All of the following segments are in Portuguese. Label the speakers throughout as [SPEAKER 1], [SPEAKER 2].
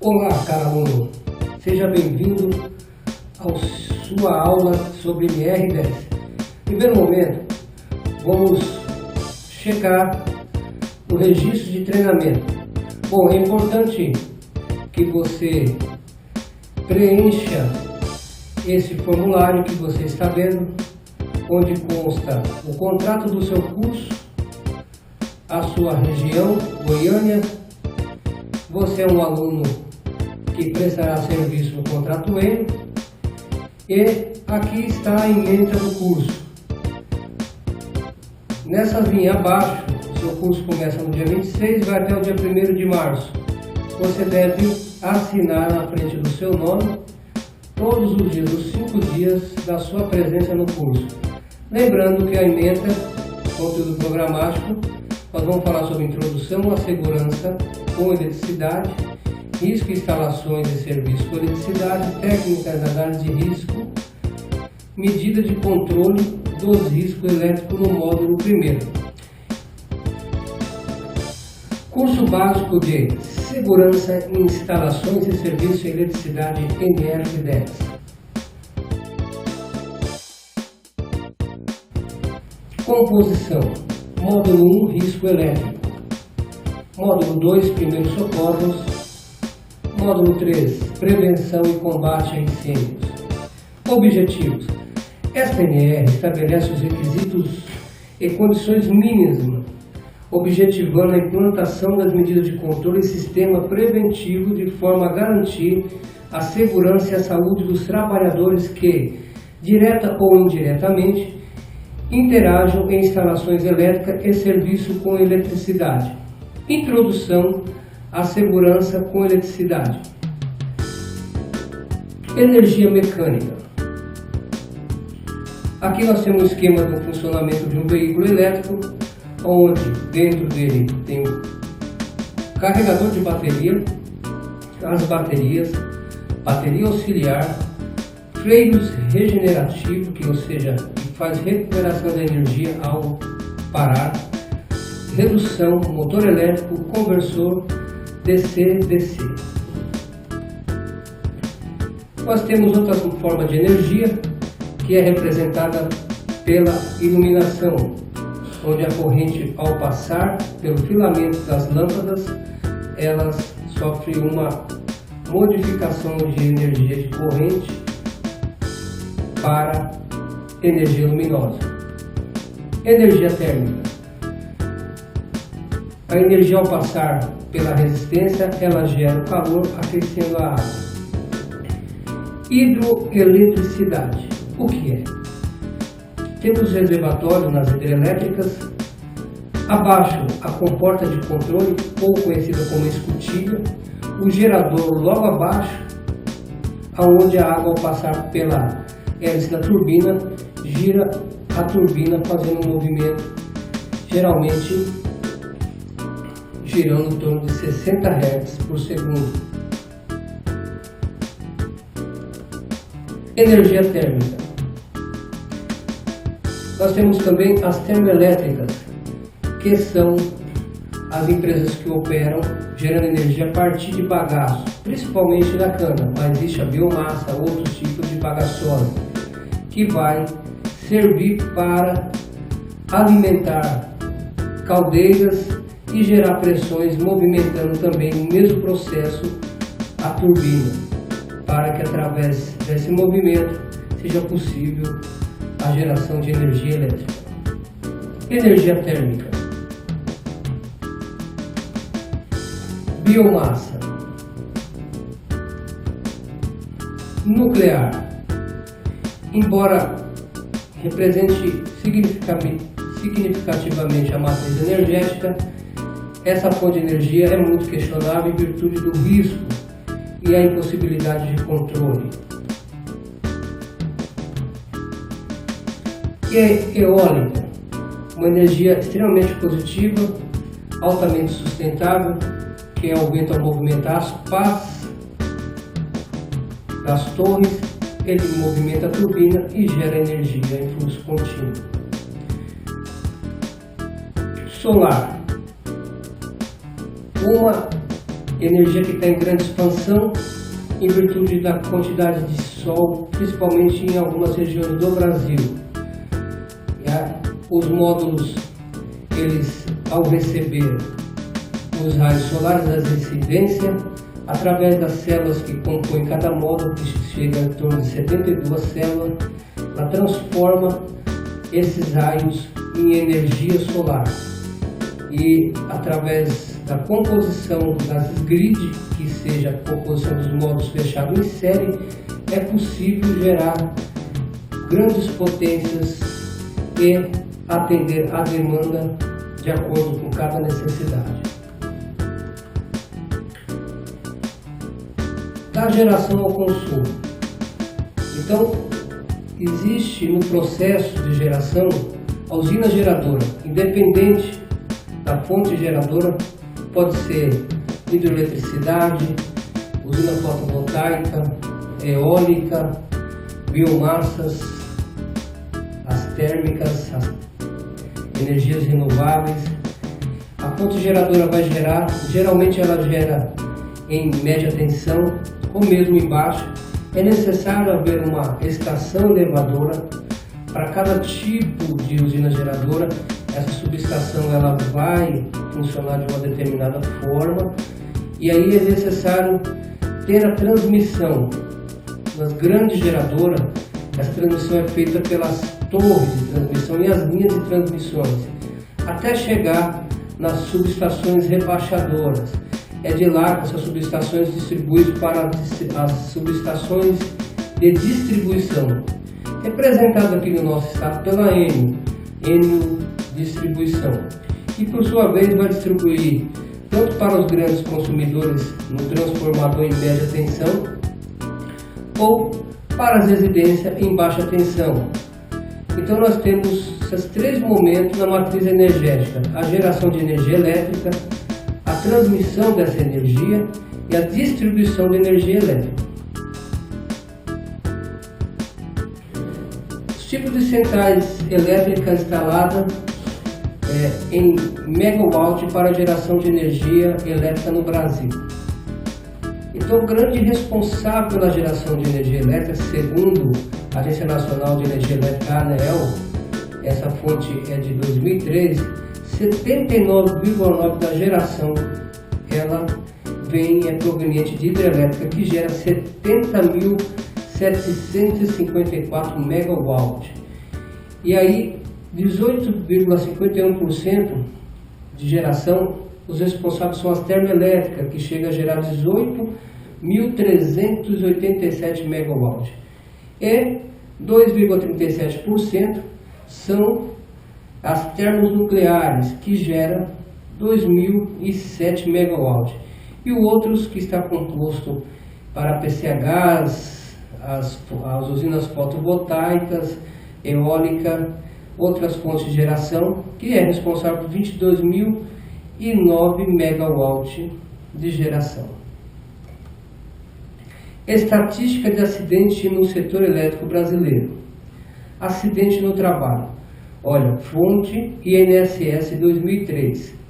[SPEAKER 1] Olá, caro aluno, seja bem-vindo à sua aula sobre MR10. Em primeiro momento, vamos checar o registro de treinamento. Bom, é importante que você preencha esse formulário que você está vendo, onde consta o contrato do seu curso, a sua região, Goiânia. Você é um aluno que prestará serviço no contrato N, e aqui está a ementa do curso. Nessa linha abaixo, o seu curso começa no dia 26 e vai até o dia 1º de março. Você deve assinar na frente do seu nome todos os dias, os 5 dias da sua presença no curso. Lembrando que a ementa, conteúdo programático, nós vamos falar sobre introdução à segurança com eletricidade, risco, instalações e serviços com eletricidade, técnicas de análise de risco, medida de controle dos riscos elétricos no módulo 1º. Curso básico de segurança em instalações e serviços de eletricidade MR10. Composição: módulo 1, risco elétrico. Módulo 2, primeiros socorros. Módulo 3, prevenção e combate a incêndios. Objetivos: esta NR estabelece os requisitos e condições mínimas, objetivando a implantação das medidas de controle e sistema preventivo de forma a garantir a segurança e a saúde dos trabalhadores que, direta ou indiretamente, interajam em instalações elétricas e serviço com eletricidade. Introdução à segurança com eletricidade. Energia mecânica. Aqui nós temos um esquema do funcionamento de um veículo elétrico, onde dentro dele tem o carregador de bateria, as baterias, bateria auxiliar, freios regenerativos, que ou seja, faz recuperação da energia ao parar, redução, motor elétrico, conversor DC-DC. Nós temos outra forma de energia, que é representada pela iluminação, onde a corrente, ao passar pelo filamento das lâmpadas, elas sofrem uma modificação de energia de corrente para energia luminosa. Energia térmica. A energia, ao passar pela resistência, ela gera o calor, aquecendo a água. Hidroeletricidade. O que é? Temos reservatório nas hidrelétricas. Abaixo, a comporta de controle, ou conhecida como escotilha. O gerador logo abaixo, aonde a água, ao passar pela hélice da turbina, gira a turbina fazendo um movimento, geralmente girando em torno de 60 Hz por segundo. Energia térmica. Nós temos também as termoelétricas, que são as empresas que operam gerando energia a partir de bagaço, principalmente da cana, mas existe a biomassa, outros tipos de bagaçose, que vai servir para alimentar caldeiras e gerar pressões, movimentando também no mesmo processo a turbina, para que através desse movimento seja possível a geração de energia elétrica. Energia térmica. Biomassa. Nuclear. Embora represente significativamente a matriz energética, essa fonte de energia é muito questionável em virtude do risco e a impossibilidade de controle. E eólica, uma energia extremamente positiva, altamente sustentável, que é o vento a movimentar as pás das torres, ele movimenta a turbina e gera energia em fluxo contínuo. Solar, uma energia que está em grande expansão em virtude da quantidade de sol, principalmente em algumas regiões do Brasil. Os módulos, eles, ao receber os raios solares, a incidência, através das células que compõem cada módulo, que chega em torno de 72 células, ela transforma esses raios em energia solar. E através da composição das grids, que seja a composição dos módulos fechados em série, é possível gerar grandes potências e atender à demanda de acordo com cada necessidade. Da geração ao consumo. Então, existe no processo de geração a usina geradora, independente da fonte geradora, pode ser hidroeletricidade, usina fotovoltaica, eólica, biomassas, as térmicas, as energias renováveis. A fonte geradora vai gerar, geralmente ela gera em média tensão ou mesmo em baixa. É necessário haver uma estação elevadora para cada tipo de usina geradora. Essa subestação ela vai funcionar de uma determinada forma, e aí é necessário ter a transmissão. Nas grandes geradoras, essa transmissão é feita pelas torres de transmissão e as linhas de transmissões, até chegar nas subestações rebaixadoras. É de lá que essas subestações distribuem para as subestações de distribuição, representada aqui no nosso estado pela Enel Distribuição, que por sua vez vai distribuir tanto para os grandes consumidores no transformador em média tensão, ou para as residências em baixa tensão. Então nós temos esses três momentos na matriz energética: a geração de energia elétrica, a transmissão dessa energia e a distribuição de energia elétrica. Os tipos de centrais elétricas instaladas em megawatt para a geração de energia elétrica no Brasil. Então, o grande responsável pela geração de energia elétrica, segundo a Agência Nacional de Energia Elétrica, ANEEL, essa fonte é de 2013, 79,9% da geração ela é proveniente de hidrelétrica, que gera 70.754 megawatts. E aí, 18,51% de geração, os responsáveis são as termoelétricas, que chega a gerar 18.387 megawatts. E 2,37% são as termonucleares, que geram 2.007 megawatts. E outros que está composto para PCHs, as usinas fotovoltaicas, eólica, outras fontes de geração, que é responsável por 22.009 megawatts de geração. Estatística de acidente no setor elétrico brasileiro. Acidente no trabalho. Olha, fonte INSS 2003.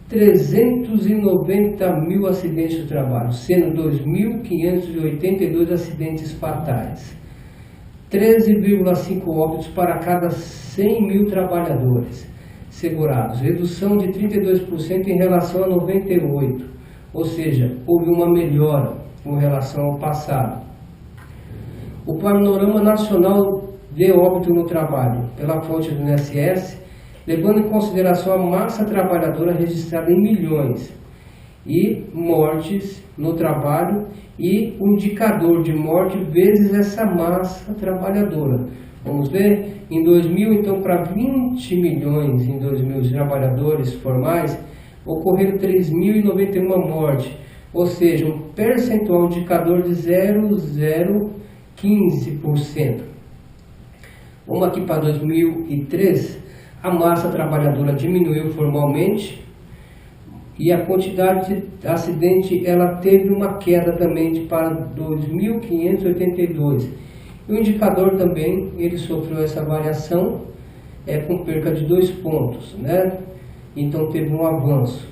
[SPEAKER 1] 390 mil acidentes de trabalho, sendo 2.582 acidentes fatais. 13,5 óbitos para cada 100 mil trabalhadores segurados, redução de 32% em relação a 98, ou seja, houve uma melhora com relação ao passado. O panorama nacional de óbito no trabalho, pela fonte do INSS, levando em consideração a massa trabalhadora registrada em milhões, e mortes no trabalho, e o indicador de morte vezes essa massa trabalhadora. Vamos ver, em 2000, então, para 20 milhões em 2000 de trabalhadores formais, ocorreram 3.091 mortes, ou seja, um percentual indicador de 0,015%. Vamos aqui para 2003, a massa trabalhadora diminuiu formalmente, e a quantidade de acidente ela teve uma queda também para 2.582. E o indicador também, ele sofreu essa variação com perca de 2 pontos, né? Então teve um avanço.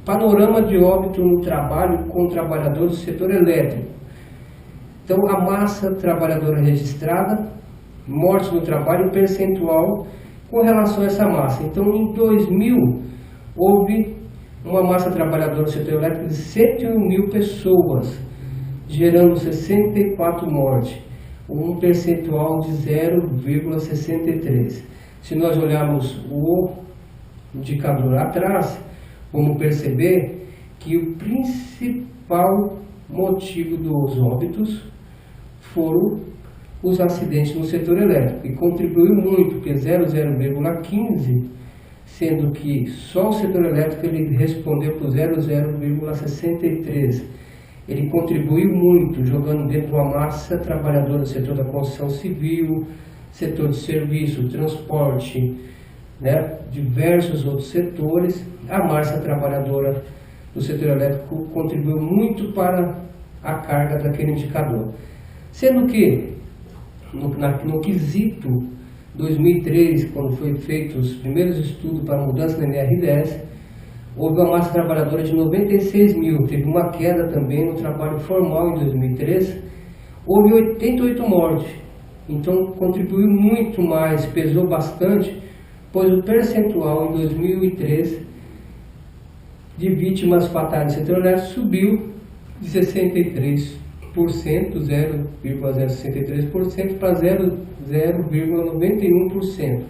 [SPEAKER 1] Panorama de óbito no trabalho com trabalhadores do setor elétrico. Então, a massa trabalhadora registrada, mortes no trabalho, percentual com relação a essa massa. Então, em 2000, houve uma massa trabalhadora do setor elétrico de 101 mil pessoas, gerando 64 mortes, um percentual de 0,63. Se nós olharmos o indicador atrás, vamos perceber que o principal motivo dos óbitos foram os acidentes no setor elétrico, e contribuiu muito, porque 0,15, sendo que só o setor elétrico ele respondeu por 0,63. Ele contribuiu muito, jogando dentro uma massa trabalhadora do setor da construção civil, setor de serviço, transporte, né, diversos outros setores. A massa trabalhadora do setor elétrico contribuiu muito para a carga daquele indicador. Sendo que, no quesito 2003, quando foi feito os primeiros estudos para mudança na NR10, houve uma massa trabalhadora de 96 mil, teve uma queda também no trabalho formal em 2003, houve 88 mortes, então contribuiu muito mais, pesou bastante, pois o percentual em 2003 de vítimas fatais no setor elétrico subiu de 63%, 0,063% para 0,91%.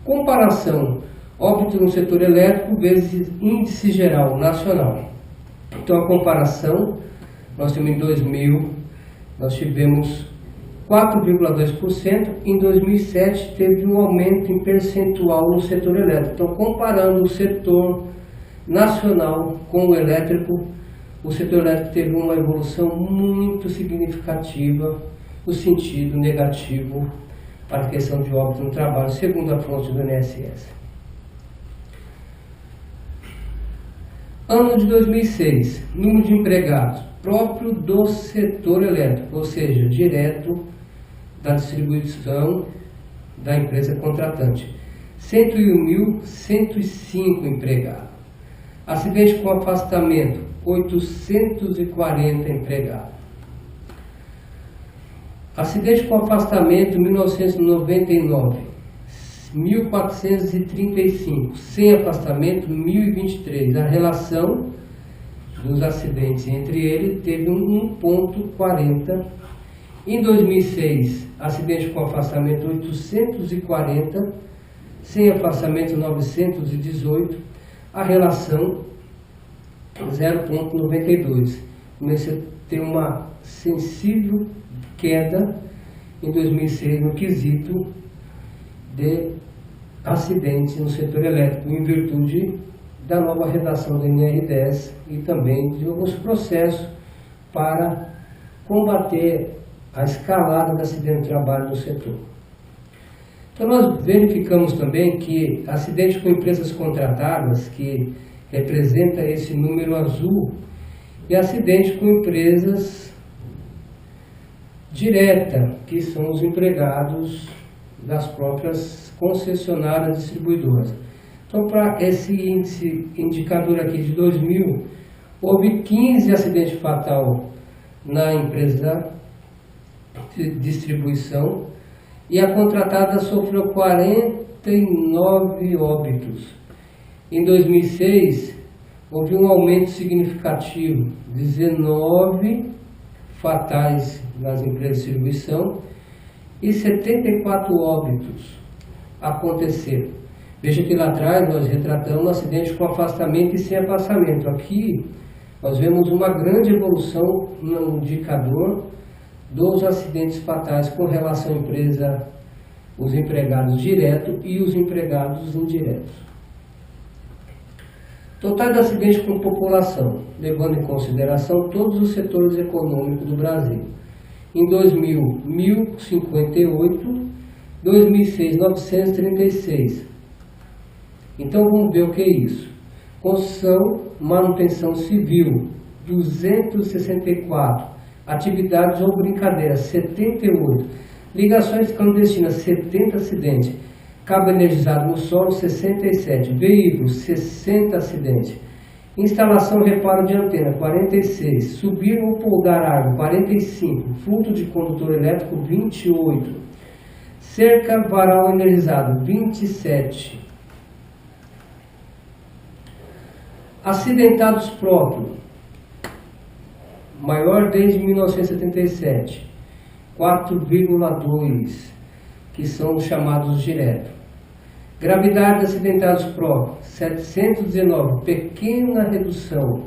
[SPEAKER 1] Comparação, óbito no setor elétrico vezes índice geral nacional. Então a comparação, nós temos em 2000, nós tivemos 4,2%, em 2007 teve um aumento em percentual no setor elétrico. Então, comparando o setor nacional com o elétrico, o setor elétrico teve uma evolução muito significativa no sentido negativo para a questão de óbito no trabalho, segundo a fonte do INSS. Ano de 2006, número de empregados próprio do setor elétrico, ou seja, direto da distribuição da empresa contratante, 101.105 empregados. Acidente com afastamento, 840 empregados. Acidente com afastamento, 1999, 1.435. Sem afastamento, 1.023. A relação dos acidentes entre eles teve 1,40. Em 2006, acidente com afastamento, 840. Sem afastamento, 918. A relação 0,92. Comecei a ter uma sensível queda em 2006 no quesito de acidentes no setor elétrico, em virtude da nova redação da NR10 e também de alguns processos para combater a escalada de acidente de trabalho no setor. Então nós verificamos também que acidentes com empresas contratadas, que representa esse número azul, e acidentes com empresas direta, que são os empregados das próprias concessionárias distribuidoras. Então, para esse índice indicador aqui de 2000, houve 15 acidentes fatais na empresa de distribuição e a contratada sofreu 49 óbitos. Em 2006, houve um aumento significativo, 19 fatais nas empresas de distribuição e 74 óbitos aconteceram. Veja que lá atrás nós retratamos acidentes com afastamento e sem afastamento. Aqui nós vemos uma grande evolução no indicador dos acidentes fatais com relação à empresa, os empregados diretos e os empregados indiretos. Total de acidentes com população, levando em consideração todos os setores econômicos do Brasil. Em 2000, 1.058, 2006, 936. Então vamos ver o que é isso. Construção, manutenção civil, 264. Atividades ou brincadeiras, 78. Ligações clandestinas, 70 acidentes. Cabo energizado no solo, 67. Veículos, 60 acidentes. Instalação reparo de antena, 46. Subir ou poldar árvore, 45. Fluxo de condutor elétrico, 28. Cerca varal energizado, 27. Acidentados próprios, maior desde 1977, 4,2, que são os chamados diretos. Gravidade de acidentados próprios, 719, pequena redução.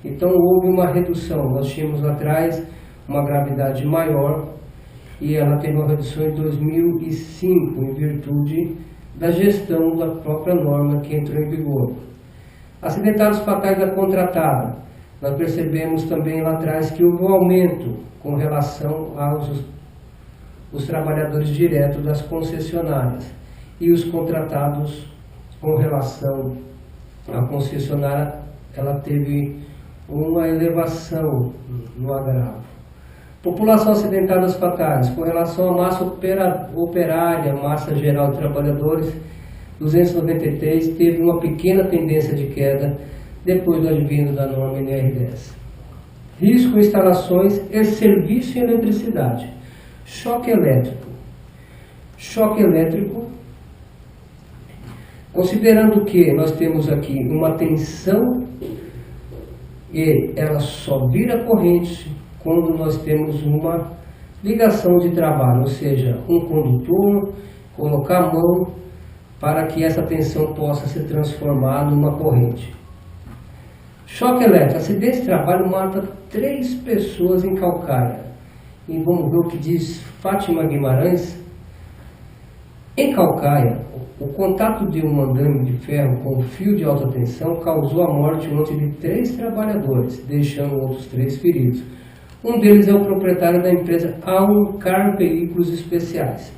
[SPEAKER 1] Então houve uma redução, nós tínhamos atrás uma gravidade maior e ela teve uma redução em 2005, em virtude da gestão da própria norma que entrou em vigor. Acidentados fatais da contratada, nós percebemos também lá atrás que houve um aumento com relação aos trabalhadores diretos das concessionárias e os contratados com relação à concessionária, ela teve uma elevação no agravo. População acidentada das fatais, com relação à massa operária, massa geral de trabalhadores, 293, teve uma pequena tendência de queda depois do advento da norma NR10. Risco, instalações e serviço em eletricidade. Choque elétrico. Choque elétrico, considerando que nós temos aqui uma tensão e ela só vira corrente quando nós temos uma ligação de trabalho, ou seja, um condutor, colocar a mão para que essa tensão possa se transformar numa corrente. Choque elétrico. Acidente de trabalho mata 3 pessoas em Calcaia. E vamos ver o que diz Fátima Guimarães. Em Calcaia, o contato de um andame de ferro com um fio de alta tensão causou a morte ontem de 3 trabalhadores, deixando outros 3 feridos. Um deles é o proprietário da empresa Auncar Veículos Especiais.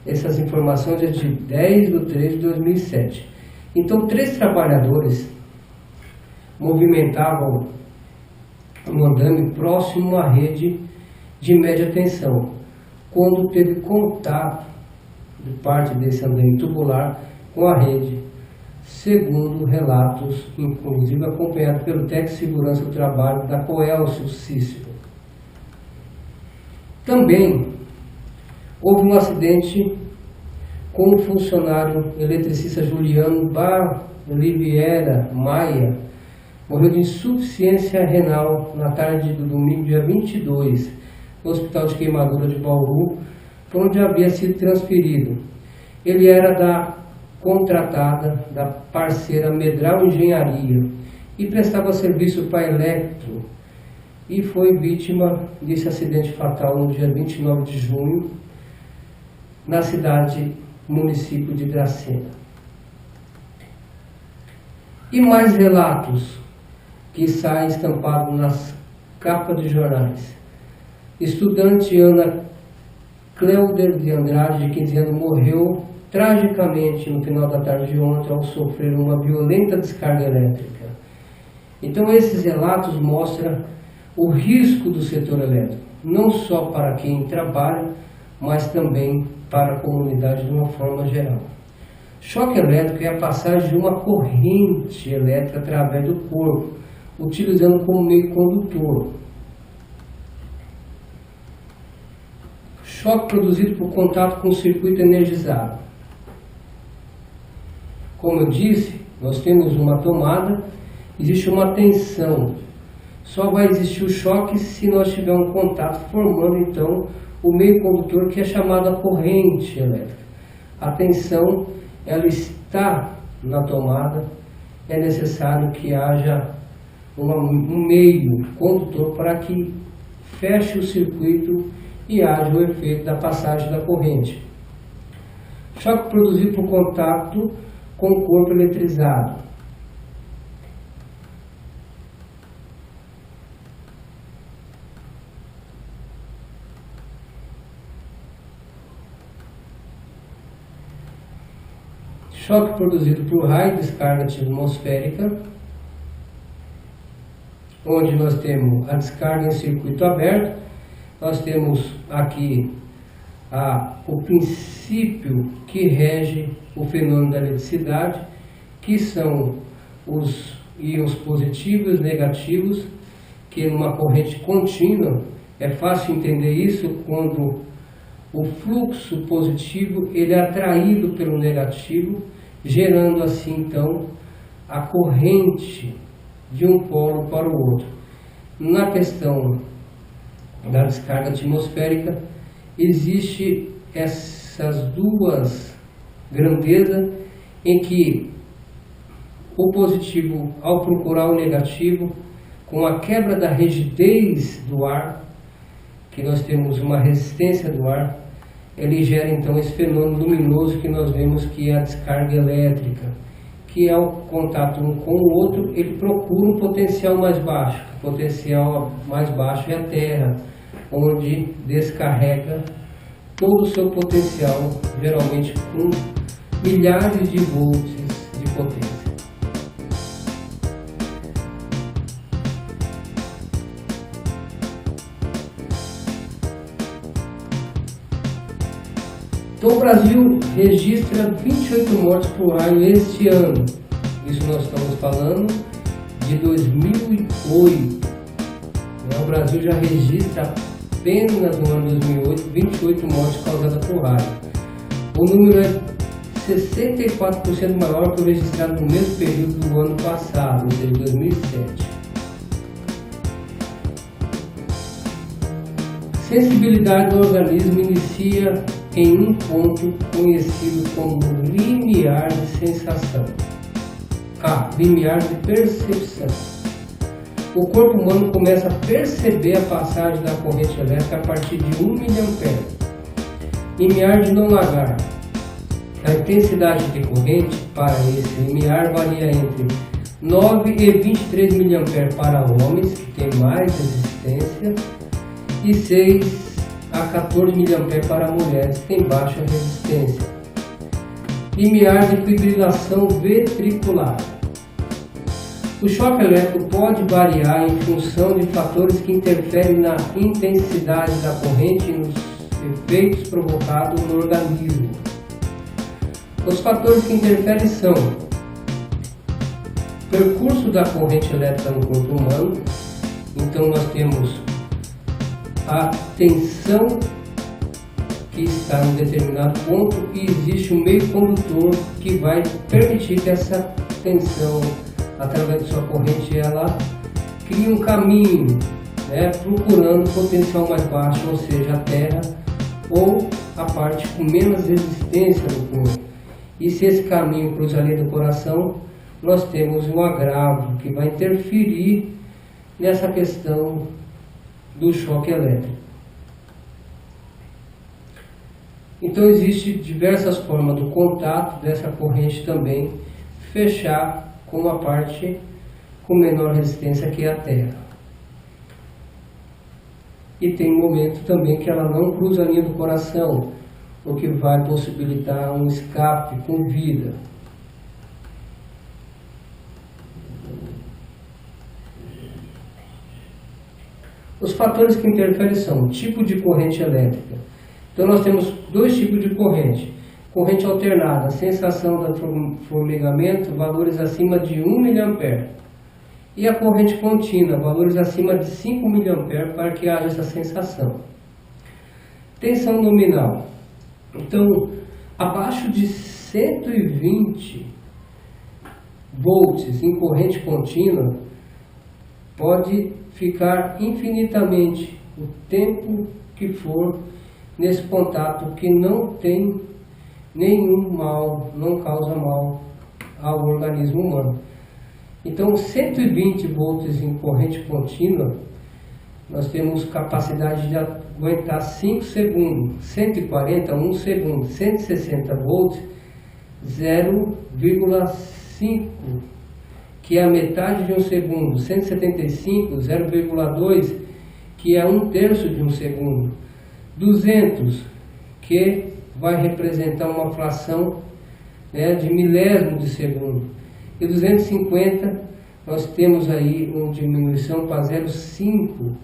[SPEAKER 1] Essas informações é de 10/3/2007. Então, 3 trabalhadores movimentavam um andame próximo à rede de média tensão, quando teve contato de parte desse andame tubular com a rede, segundo relatos, inclusive acompanhado pelo técnico de segurança do trabalho da Coelcio Cícero. Também houve um acidente com o funcionário eletricista Juliano Oliveira Maia, morreu de insuficiência renal na tarde do domingo, dia 22, no Hospital de Queimadura de Bauru, por onde havia sido transferido. Ele era da contratada da parceira Medral Engenharia e prestava serviço para Electro e foi vítima desse acidente fatal no dia 29 de junho, na município de Dracena. E mais relatos que saem estampados nas capas de jornais. Estudante Ana Cleuder de Andrade, de 15 anos, morreu tragicamente no final da tarde de ontem ao sofrer uma violenta descarga elétrica. Então esses relatos mostram o risco do setor elétrico, não só para quem trabalha, mas também para a comunidade de uma forma geral. Choque elétrico é a passagem de uma corrente elétrica através do corpo, utilizando como meio condutor. Choque produzido por contato com o circuito energizado. Como eu disse, nós temos uma tomada, existe uma tensão. Só vai existir o choque se nós tivermos um contato, formando então o meio condutor, que é chamado a corrente elétrica. A tensão, ela está na tomada, é necessário que haja um meio condutor para que feche o circuito e haja o efeito da passagem da corrente. Choque produzido por contato com o corpo eletrizado. Choque produzido por raio de descarga atmosférica, onde nós temos a descarga em circuito aberto. Nós temos aqui o princípio que rege o fenômeno da eletricidade, que são os íons positivos e negativos, que numa corrente contínua é fácil entender isso quando o fluxo positivo ele é atraído pelo negativo, gerando assim então a corrente de um polo para o outro. Na questão da descarga atmosférica, existe essas duas grandezas em que o positivo, ao procurar o negativo, com a quebra da rigidez do ar, que nós temos uma resistência do ar, ele gera então esse fenômeno luminoso que nós vemos que é a descarga elétrica, que ao contato um com o outro, ele procura um potencial mais baixo. O potencial mais baixo é a Terra, onde descarrega todo o seu potencial, geralmente com milhares de volts de potência. Então o Brasil registra 28 mortes por raio este ano. Isso nós estamos falando de 2008. O Brasil já registra apenas no ano 2008 28 mortes causadas por raio. O número é 64% maior que o registrado no mesmo período do ano passado, ou seja, 2007. Sensibilidade do organismo inicia em um ponto conhecido como limiar de sensação. Limiar de percepção. O corpo humano começa a perceber a passagem da corrente elétrica a partir de 1 mA. Limiar de não lagar. A intensidade de corrente para esse limiar varia entre 9 e 23 mA para homens, que têm mais resistência, e 6 a 14 mA para mulheres, que têm baixa resistência. Limiar de fibrilação ventricular. O choque elétrico pode variar em função de fatores que interferem na intensidade da corrente e nos efeitos provocados no organismo. Os fatores que interferem são o percurso da corrente elétrica no corpo humano. Então nós temos a tensão que está em um determinado ponto e existe um meio condutor que vai permitir que essa tensão, através de sua corrente, ela cria um caminho, procurando o potencial mais baixo, ou seja, a Terra ou a parte com menos resistência do corpo. E se esse caminho cruza a linha do coração, nós temos um agravo que vai interferir nessa questão do choque elétrico. Então existem diversas formas do contato dessa corrente também fechar com a parte com menor resistência, que é a Terra. E tem um momento também que ela não cruza a linha do coração, o que vai possibilitar um escape com vida. Os fatores que interferem são o tipo de corrente elétrica. Então nós temos dois tipos de corrente. Corrente alternada, sensação de formigamento, valores acima de 1 mA. E a corrente contínua, valores acima de 5 mA para que haja essa sensação. Tensão nominal. Então, abaixo de 120 volts em corrente contínua, pode ficar infinitamente o tempo que for nesse contato, que não tem nenhum mal, não causa mal ao organismo humano. Então 120 volts em corrente contínua, nós temos capacidade de aguentar 5 segundos, 140, 1 segundo, 160 volts, 0,5, que é a metade de um segundo, 175, 0,2, que é 1/3 de um segundo, 200, que vai representar uma fração de milésimo de segundo, e 250, nós temos aí uma diminuição para 0,5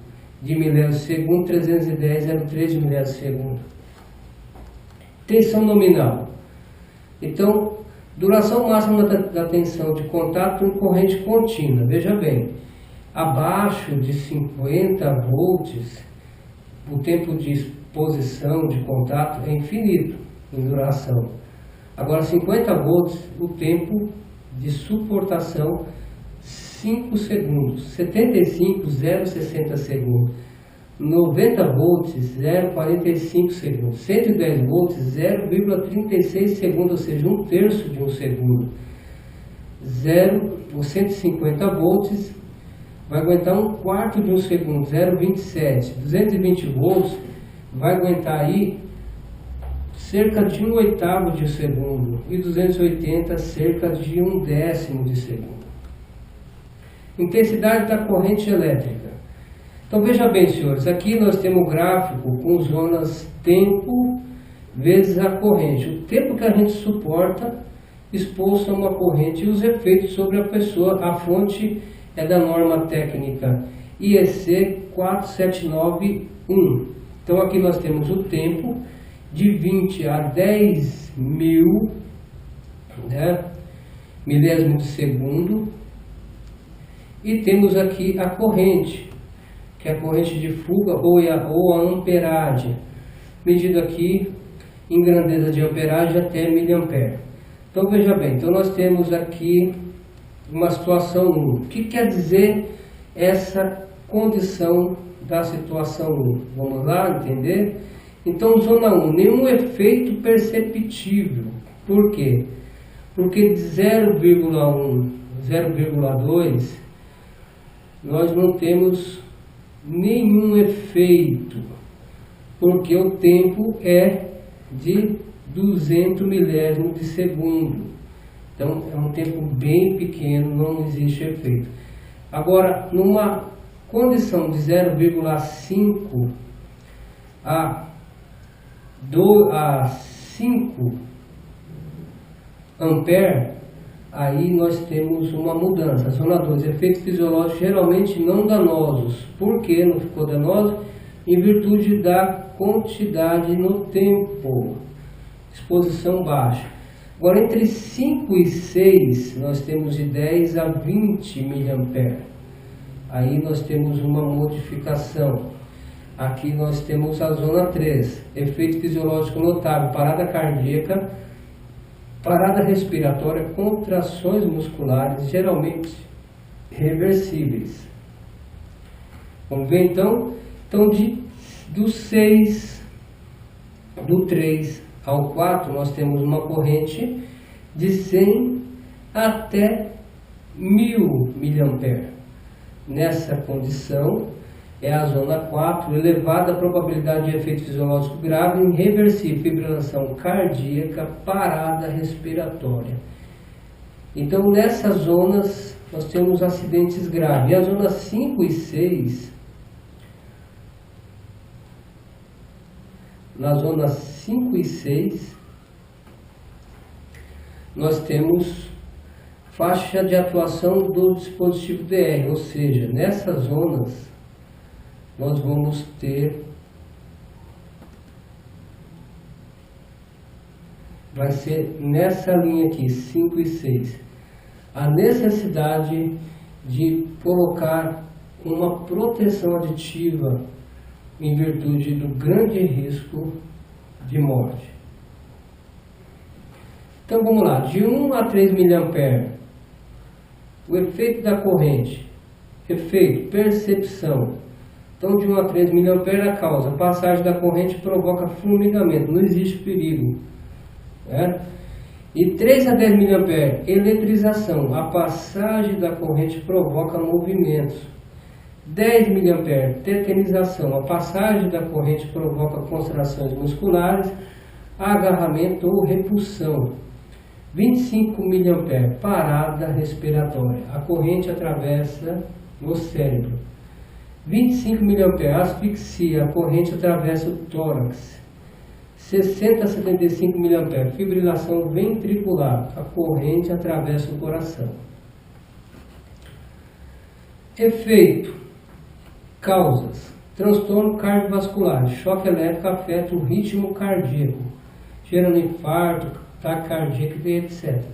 [SPEAKER 1] de milésimo de segundo, 310, 0,3 de milésimo de segundo. Tensão nominal. Então, Duração máxima da tensão de contato em corrente contínua. Veja bem, abaixo de 50 volts, o tempo de exposição de contato é infinito em duração. Agora 50 volts, o tempo de suportação 5 segundos, 75, 0,60 segundos, 90 volts, 0,45 segundos, 110 volts, 0,36 segundos, ou seja, 1/3 de um segundo. 150 volts vai aguentar 1/4 de um segundo, 0,27. 220 volts vai aguentar aí cerca de 1/8 de segundo e 280 cerca de 1/10 de segundo. Intensidade da corrente elétrica. Então veja bem, senhores, aqui nós temos um gráfico com zonas tempo vezes a corrente. O tempo que a gente suporta exposto a uma corrente e os efeitos sobre a pessoa. A fonte é da norma técnica IEC 4791. Então aqui nós temos o tempo de 20 a 10 mil, né, milésimo de segundo, e temos aqui a corrente, que é a corrente de fuga ou a amperagem, medida aqui em grandeza de amperagem até miliampere. Então veja bem, então nós temos aqui uma situação 1. O que quer dizer essa condição da situação 1? Vamos lá entender? Então zona 1, nenhum efeito perceptível. Por quê? Porque de 0,1, 0,2 nós não temos nenhum efeito, porque o tempo é de 200 milésimos de segundo. Então é um tempo bem pequeno, não existe efeito. Agora, numa condição de 0,5 a 5 ampere, aí nós temos uma mudança. Zona 2, efeitos fisiológicos geralmente não danosos. Por que não ficou danoso? Em virtude da quantidade no tempo, exposição baixa. Agora, entre 5 e 6, nós temos de 10 a 20 mA. Aí nós temos uma modificação. Aqui nós temos a zona 3, efeito fisiológico notável, parada cardíaca, parada respiratória, contrações musculares, geralmente reversíveis. Vamos ver então? Então do 3 ao 4, nós temos uma corrente de 100 até 1000 mA. Nessa condição, é a zona 4, elevada probabilidade de efeito fisiológico grave, irreversível, fibrilação cardíaca, parada respiratória. Então, nessas zonas, nós temos acidentes graves. E a zona 5 e 6, na zona 5 e 6, nós temos faixa de atuação do dispositivo DR, ou seja, nessas zonas nós vamos ter, vai ser nessa linha aqui, 5 e 6, a necessidade de colocar uma proteção aditiva em virtude do grande risco de morte. Então vamos lá, de 1 a 3 mA, o efeito da corrente, efeito, percepção. Então de 1 a 3 mA a causa, a passagem da corrente provoca formigamento, não existe perigo. Né? E 3 a 10 mA, eletrização, a passagem da corrente provoca movimentos. 10 mA, tetanização, a passagem da corrente provoca contrações musculares, agarramento ou repulsão. 25 mA, parada respiratória, a corrente atravessa o cérebro. 25 mA, asfixia, a corrente atravessa o tórax. 60 a 75 mA, fibrilação ventricular, a corrente atravessa o coração. Efeito, causas, transtorno cardiovascular, choque elétrico afeta o ritmo cardíaco, gerando infarto, taquicardia e etc.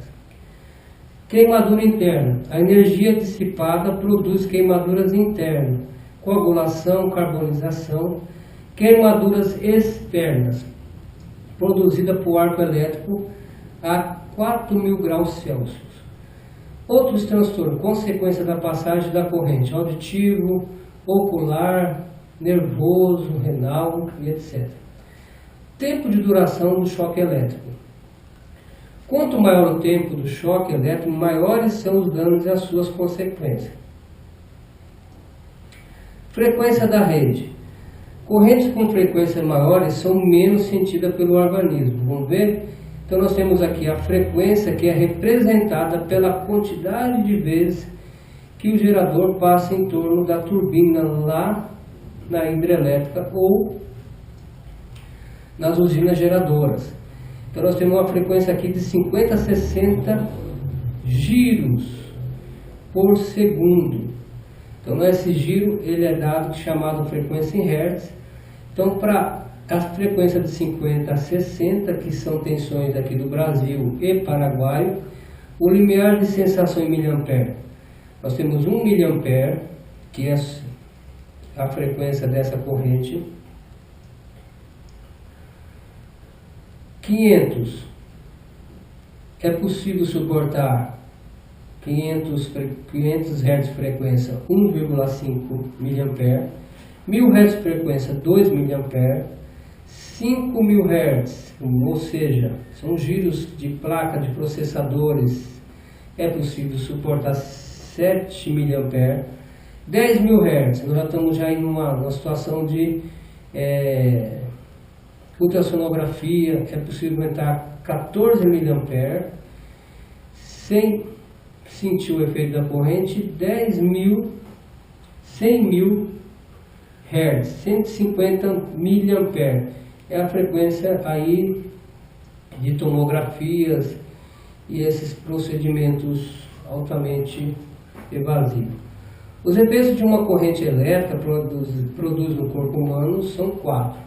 [SPEAKER 1] Queimadura interna. A energia dissipada produz queimaduras internas, coagulação, carbonização. Queimaduras externas, produzida por arco elétrico a 4.000 graus Celsius. Outros transtornos, consequência da passagem da corrente auditivo, ocular, nervoso, renal e etc. Tempo de duração do choque elétrico. Quanto maior o tempo do choque elétrico, maiores são os danos e as suas consequências. Frequência da rede. Correntes com frequências maiores são menos sentidas pelo organismo. Vamos ver? Então nós temos aqui a frequência que é representada pela quantidade de vezes que o gerador passa em torno da turbina lá na hidrelétrica ou nas usinas geradoras. Então nós temos uma frequência aqui de 50 a 60 giros por segundo. Então esse giro ele é dado chamado frequência em Hertz. Então para a frequência de 50 a 60, que são tensões aqui do Brasil e Paraguai, o limiar de sensação em miliampere. Nós temos 1 miliampere, que é a frequência dessa corrente. 500, é possível suportar 500 Hz frequência 1,5 mA, 1000 Hz frequência 2 mA, 5000 Hz, ou seja, são giros de placa de processadores, é possível suportar 7 mA, 10.000 Hz, nós já estamos já em uma situação de ultrassonografia, é possível aumentar 14 mA, sem sentir o efeito da corrente, 100.000 Hz, 150 mA, é a frequência aí de tomografias e esses procedimentos altamente evasivos. Os efeitos de uma corrente elétrica produz no corpo humano são 4.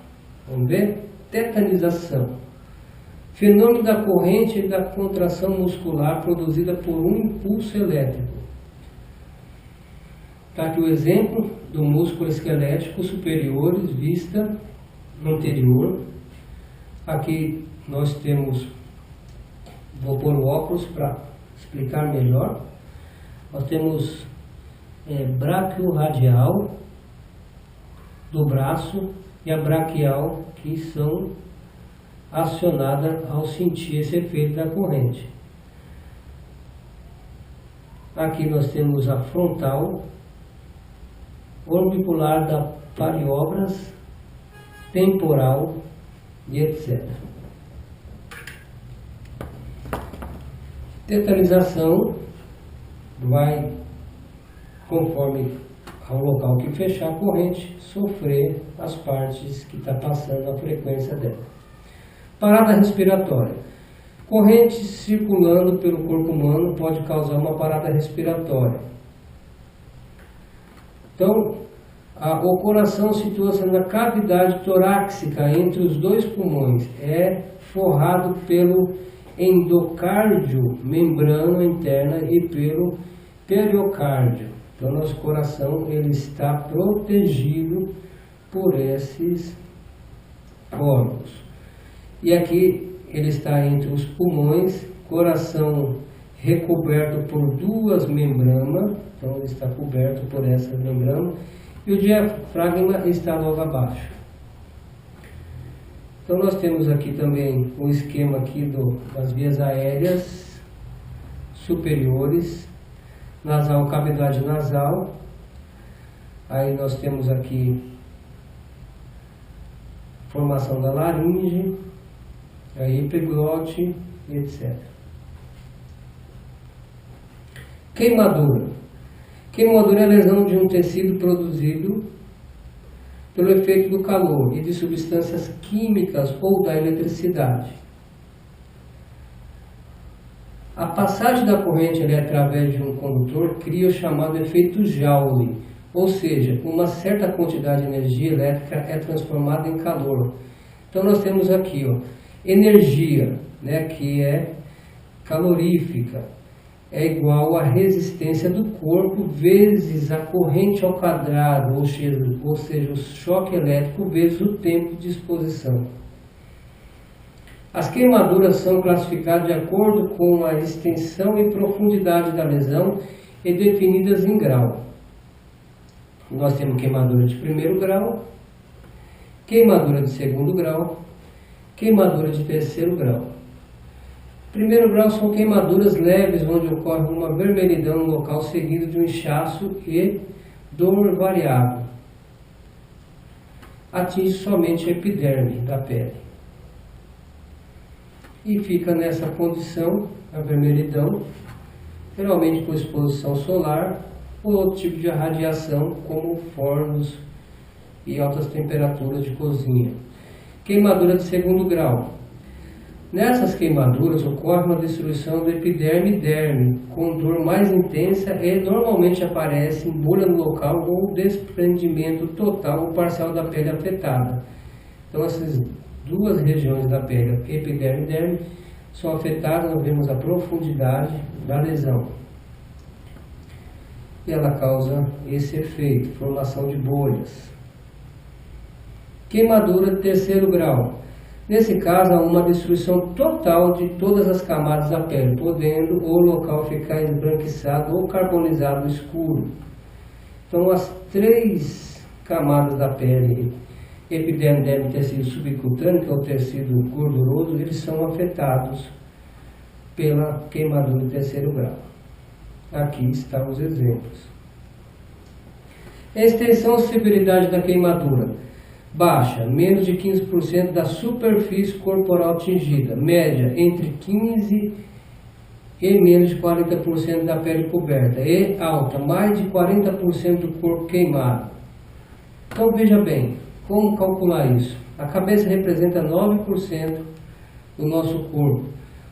[SPEAKER 1] Vamos ver? Tetanização. Fenômeno da corrente e da contração muscular produzida por um impulso elétrico. Está aqui o exemplo do músculo esquelético superiores, vista anterior. Aqui nós temos, vou pôr o óculos para explicar melhor. Nós temos bráquio radial do braço e a braquial, que são acionadas ao sentir esse efeito da corrente. Aqui nós temos a frontal, orbicular da pariobras, temporal e etc. Tetanização vai, conforme ao local que fechar a corrente, sofrer as partes que está passando a frequência dela. Parada respiratória. Corrente circulando pelo corpo humano pode causar uma parada respiratória. Então, o coração situa-se na cavidade torácica entre os dois pulmões. É forrado pelo endocárdio, membrana interna, e pelo periocárdio. Então, nosso coração ele está protegido por esses órgãos. E aqui ele está entre os pulmões, coração recoberto por duas membranas, então ele está coberto por essa membrana, e o diafragma está logo abaixo. Então nós temos aqui também o esquema aqui das vias aéreas superiores, nasal, cavidade nasal. Aí nós temos aqui formação da laringe, aí epiglote, etc. Queimadura. Queimadura é a lesão de um tecido produzido pelo efeito do calor e de substâncias químicas ou da eletricidade. A passagem da corrente através de um condutor cria o chamado efeito Joule, ou seja, uma certa quantidade de energia elétrica é transformada em calor. Então nós temos aqui energia, que é calorífica, é igual à resistência do corpo vezes a corrente ao quadrado, ou seja, o choque elétrico vezes o tempo de exposição. As queimaduras são classificadas de acordo com a extensão e profundidade da lesão e definidas em grau. Nós temos queimadura de primeiro grau, queimadura de segundo grau, queimadura de terceiro grau. Primeiro grau são queimaduras leves, onde ocorre uma vermelhidão no local seguido de um inchaço e dor variável. Atinge somente a epiderme da pele. E fica nessa condição, a vermelhidão, geralmente por exposição solar ou outro tipo de radiação, como fornos e altas temperaturas de cozinha. Queimadura de segundo grau. Nessas queimaduras ocorre uma destruição do epiderme e derme, com dor mais intensa e normalmente aparece em bolha no local ou desprendimento total ou parcial da pele afetada. Então essas duas regiões da pele, epiderme e derme, são afetadas, nós vemos a profundidade da lesão. E ela causa esse efeito, formação de bolhas. Queimadura de terceiro grau. Nesse caso, há uma destruição total de todas as camadas da pele, podendo o local ficar esbranquiçado ou carbonizado escuro. Então, as três camadas da pele, epiderme, derme e tecido subcutâneo, que é o tecido gorduroso, eles são afetados pela queimadura de terceiro grau. Aqui estão os exemplos. Extensão e severidade da queimadura. Baixa, menos de 15% da superfície corporal atingida. Média, entre 15% e menos de 40% da pele coberta. E alta, mais de 40% do corpo queimado. Então veja bem, como calcular isso? A cabeça representa 9% do nosso corpo.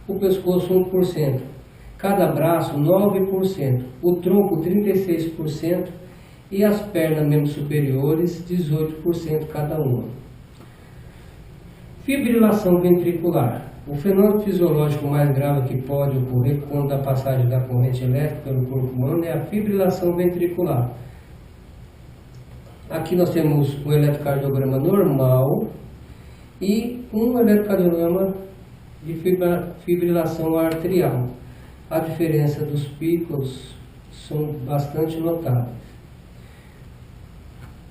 [SPEAKER 1] O pescoço 1%. Cada braço 9%. O tronco 36%. E as pernas membros superiores, 18% cada uma. Fibrilação ventricular. O fenômeno fisiológico mais grave que pode ocorrer quando a passagem da corrente elétrica pelo corpo humano é a fibrilação ventricular. Aqui nós temos um eletrocardiograma normal e um eletrocardiograma de fibrilação arterial. A diferença dos picos são bastante notáveis.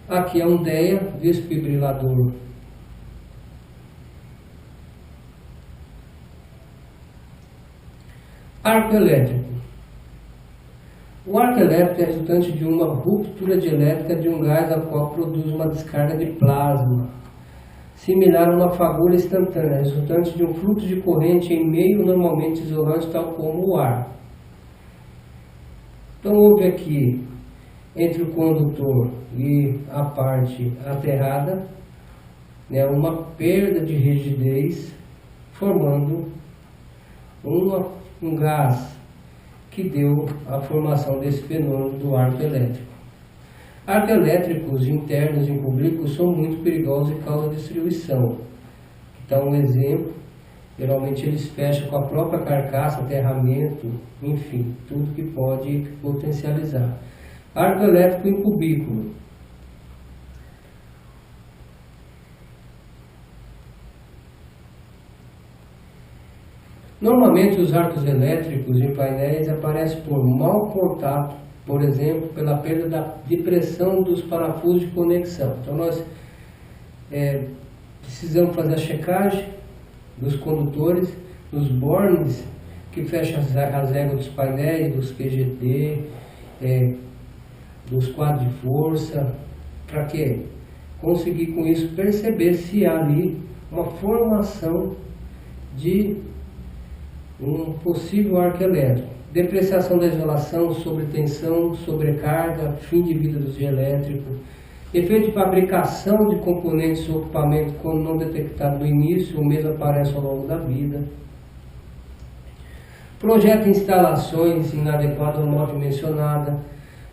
[SPEAKER 1] Aqui é um DEA, desfibrilador. Arco elétrico. O arco elétrico é resultante de uma ruptura dielétrica de um gás a qual produz uma descarga de plasma, similar a uma fagulha instantânea, resultante de um fluxo de corrente em meio normalmente isolante, tal como o ar. Então houve aqui, entre o condutor e a parte aterrada, uma perda de rigidez, formando um gás que deu a formação desse fenômeno do arco elétrico. Arcos elétricos internos em público são muito perigosos e causam destruição. Então, um exemplo, geralmente eles fecham com a própria carcaça, aterramento, enfim, tudo que pode potencializar. Arco elétrico em cubículo. Normalmente os arcos elétricos em painéis aparecem por mau contato, por exemplo, pela perda de pressão dos parafusos de conexão. Então nós precisamos fazer a checagem dos condutores, dos bornes que fecham as éguas dos painéis, dos QGT, dos quadros de força, para quê? Conseguir com isso perceber se há ali uma formação de um possível arco elétrico. Depreciação da isolação, sobretensão, sobrecarga, fim de vida do dielétrico, efeito de fabricação de componentes ou equipamento quando não detectado no início, ou mesmo aparece ao longo da vida. Projeto de instalações inadequadas ou mal dimensionada,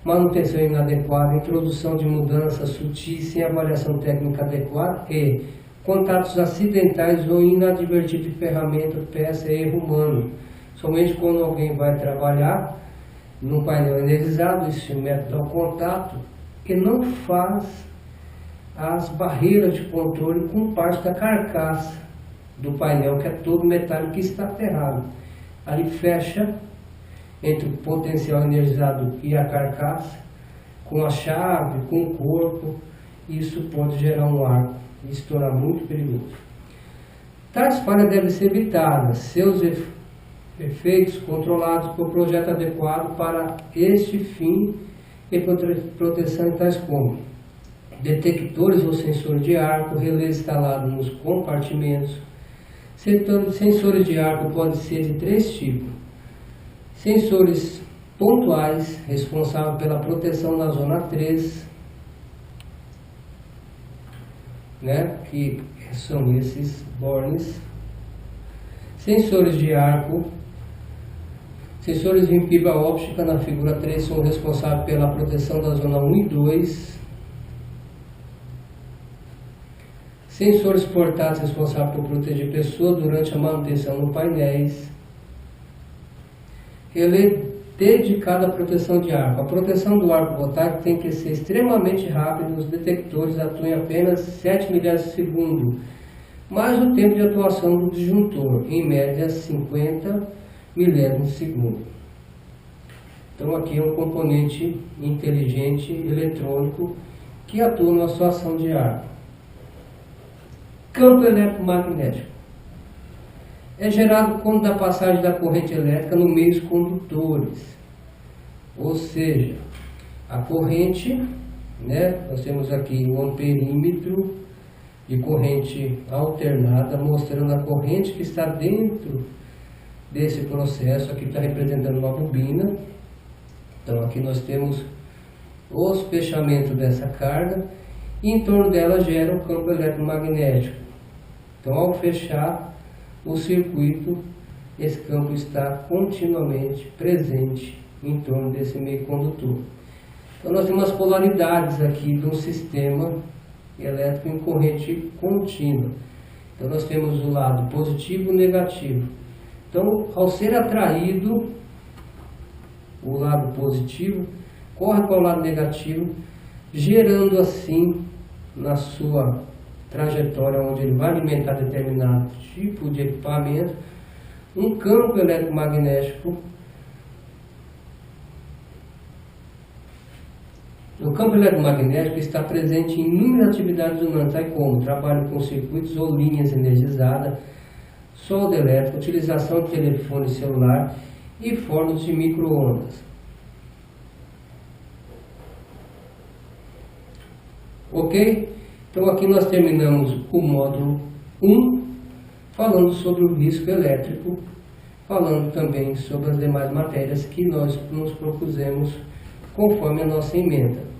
[SPEAKER 1] manutenção inadequada, introdução de mudanças sutis sem avaliação técnica adequada e contatos acidentais ou inadvertidos de ferramenta, peça e erro humano. Somente quando alguém vai trabalhar num painel energizado, esse método ao contato, que não faz as barreiras de controle com parte da carcaça do painel, que é todo metálico que está aterrado. Ali fecha entre o potencial energizado e a carcaça, com a chave, com o corpo, e isso pode gerar um arco e se tornar muito perigoso. Tais falhas devem ser evitadas, seus efeitos controlados por projeto adequado para este fim e proteção em tais como detectores ou sensores de arco, relés instalados nos compartimentos. Sensores de arco podem ser de 3 tipos. Sensores pontuais, responsáveis pela proteção na zona 3, né, que são esses bornes. Sensores de arco, sensores em fibra óptica na figura 3 são responsáveis pela proteção da zona 1 e 2. Sensores portáteis responsáveis por proteger pessoas durante a manutenção no painéis. Relé dedicado à proteção de arco. A proteção do arco voltaico tem que ser extremamente rápida. Os detectores atuam em apenas 7 milésimos de segundo, mais o tempo de atuação do disjuntor, em média 50 milésimos de segundo. Então aqui é um componente inteligente eletrônico que atua na situação de arco. Campo eletromagnético é gerado quando da passagem da corrente elétrica no meio dos condutores, ou seja, a corrente, né, nós temos aqui um amperímetro de corrente alternada mostrando a corrente que está dentro desse processo. Aqui está representando uma bobina. Então aqui nós temos os fechamentos dessa carga e em torno dela gera o campo eletromagnético. Então ao fechar o circuito, esse campo está continuamente presente em torno desse meio condutor. Então nós temos as polaridades aqui de um sistema elétrico em corrente contínua. Então nós temos o lado positivo e negativo. Então ao ser atraído, o lado positivo corre para o lado negativo, gerando assim na sua trajetória onde ele vai alimentar determinado tipo de equipamento, um campo eletromagnético. O campo eletromagnético está presente em inúmeras atividades humanas, tais como trabalho com circuitos ou linhas energizadas, solda elétrica, utilização de telefone celular e fornos de micro-ondas. Ok? Então aqui nós terminamos o módulo 1, falando sobre o risco elétrico, falando também sobre as demais matérias que nós nos propusemos conforme a nossa emenda.